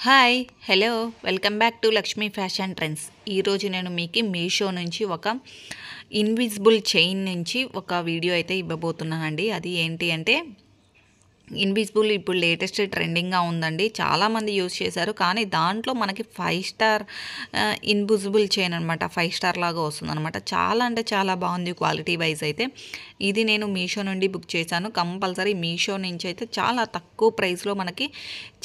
Hi hello welcome back to Lakshmi fashion trends. ఈరోజు నేను మీకు మీషో నుంచి ఒక ఇన్విజిబుల్ చైన్ నుంచి ఒక వీడియో అయితే ఇవ్వబోతున్నానండి. అది ఏంటి అంటే ఇన్విజిబుల్ ఇప్పుడు లేటెస్ట్ ట్రెండింగ్గా ఉందండి. చాలామంది యూజ్ చేశారు, కానీ దాంట్లో మనకి 5 స్టార్ ఇన్విజిబుల్ చైన్ అనమాట. 5 స్టార్ లాగా వస్తుందన్నమాట. చాలా అంటే చాలా బాగుంది క్వాలిటీ వైజ్ అయితే. ఇది నేను మీషో నుండి బుక్ చేశాను. కంపల్సరీ మీషో నుంచి అయితే చాలా తక్కువ ప్రైస్లో మనకి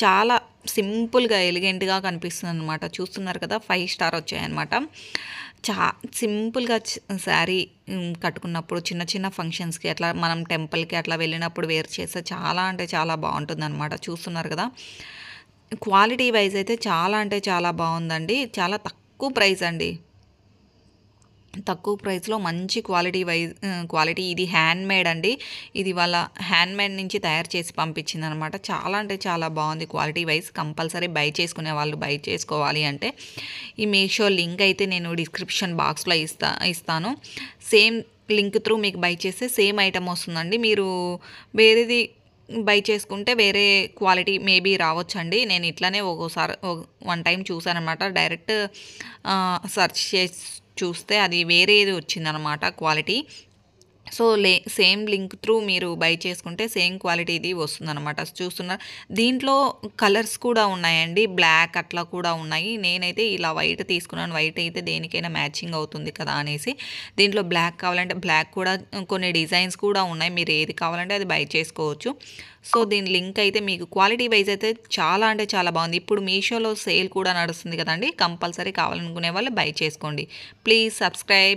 చాలా సింపుల్గా ఎలిగెంట్గా కనిపిస్తుంది అనమాట. చూస్తున్నారు కదా, 5 స్టార్ వచ్చాయన్నమాట. సింపుల్గా శారీ కట్టుకున్నప్పుడు చిన్న చిన్న ఫంక్షన్స్కి అట్లా మనం టెంపుల్కి అట్లా వెళ్ళినప్పుడు వేర్ చేస్తే చాలా అంటే చాలా బాగుంటుంది అనమాట. చూస్తున్నారు కదా, క్వాలిటీ వైజ్ అయితే చాలా అంటే చాలా బాగుందండి. చాలా తక్కువ ప్రైస్ అండి. తక్కువ ప్రైస్లో మంచి క్వాలిటీ. ఇది హ్యాండ్మేడ్ అండి. ఇది వాళ్ళ హ్యాండ్మేడ్ నుంచి తయారు చేసి పంపించింది అనమాట. చాలా అంటే చాలా బాగుంది క్వాలిటీ వైజ్. కంపల్సరీ బై చేసుకునే వాళ్ళు బై చేసుకోవాలి అంటే ఈ మీషో లింక్ అయితే నేను డిస్క్రిప్షన్ బాక్స్లో ఇస్తాను. సేమ్ లింక్ త్రూ మీకు బై చేస్తే సేమ్ ఐటమ్ వస్తుందండి. మీరు వేరేది బై చేసుకుంటే వేరే క్వాలిటీ మేబీ రావచ్చండి. నేను ఇట్లానే ఒక్కోసారి వన్ టైం చూసాను అనమాట. డైరెక్ట్ సెర్చ్ చేసి చూస్తే అది వేరేది వచ్చిందనమాట quality. So same link through మీరు బై చేసుకుంటే సేమ్ క్వాలిటీ ఇది వస్తుందన్నమాట. చూస్తున్నారు, దీంట్లో కలర్స్ కూడా ఉన్నాయండి. బ్లాక్ అట్లా కూడా ఉన్నాయి. నేనైతే ఇలా వైట్ తీసుకున్నాను. వైట్ అయితే దేనికైనా మ్యాచింగ్ అవుతుంది కదా అనేసి. దీంట్లో బ్లాక్ కావాలంటే బ్లాక్ కూడా, కొన్ని డిజైన్స్ కూడా ఉన్నాయి. మీరు ఏది కావాలంటే అది బై చేసుకోవచ్చు. సో దీని లింక్ అయితే మీకు క్వాలిటీ వైజ్ అయితే చాలా అంటే చాలా బాగుంది. ఇప్పుడు మీషోలో సేల్ కూడా నడుస్తుంది కదండి. కంపల్సరీ కావాలనుకునే వాళ్ళు బై చేసుకోండి. Please subscribe.